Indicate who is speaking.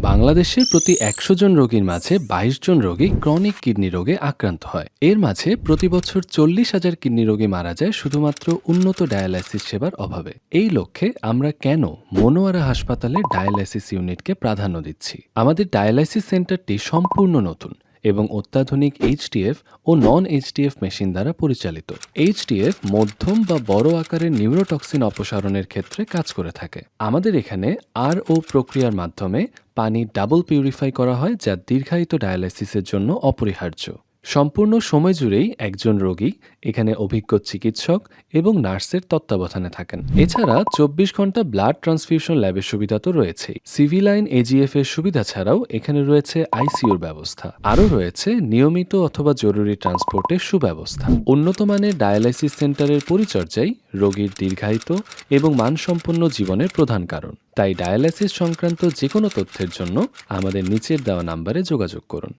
Speaker 1: বাংলাদেশের প্রতি ১০০ জন রোগীর মাঝে ২২ জন রোগী ক্রনিক কিডনি রোগে আক্রান্ত হয়। এর মাঝে প্রতি বছর ৪০,০০০ কিডনি রোগী মারা যায় শুধুমাত্র উন্নত ডায়ালাইসিস সেবার অভাবে। এই লক্ষ্যে আমরা কেন মনোয়ারা হাসপাতালে ডায়ালাইসিস ইউনিটকে প্রাধান্য দিচ্ছি? আমাদের ডায়ালাইসিস সেন্টারটি সম্পূর্ণ নতুন এবং অত্যাধুনিক এইচডিএফ ও নন এইচডিএফ মেশিন দ্বারা পরিচালিত। এইচডিএফ মধ্যম বা বড় আকারের নিউরোটক্সিন অপসারণের ক্ষেত্রে কাজ করে থাকে। আমাদের এখানে আরও প্রক্রিয়ার মাধ্যমে পানি ডাবল পিউরিফাই করা হয়, যা দীর্ঘায়িত ডায়ালাইসিসের জন্য অপরিহার্য। সম্পূর্ণ সময় জুড়েই একজন রোগী এখানে অভিজ্ঞ চিকিৎসক এবং নার্সের তত্ত্বাবধানে থাকেন। এছাড়া ২৪ ঘন্টা ব্লাড ট্রান্সফিউশন ল্যাবের সুবিধা তো রয়েছেই। সিভিলাইন এজিএফ এর সুবিধা ছাড়াও এখানে রয়েছে আইসিইউর ব্যবস্থা। আরও রয়েছে নিয়মিত অথবা জরুরি ট্রান্সপোর্টের সুব্যবস্থা। উন্নত মানের ডায়ালাইসিস সেন্টারের পরিচর্যাই রোগীর দীর্ঘায়িত এবং মানসম্পন্ন জীবনের প্রধান কারণ। তাই ডায়ালাইসিস সংক্রান্ত যে কোনো তথ্যের জন্য আমাদের নিচের দেওয়া নাম্বারে যোগাযোগ করুন।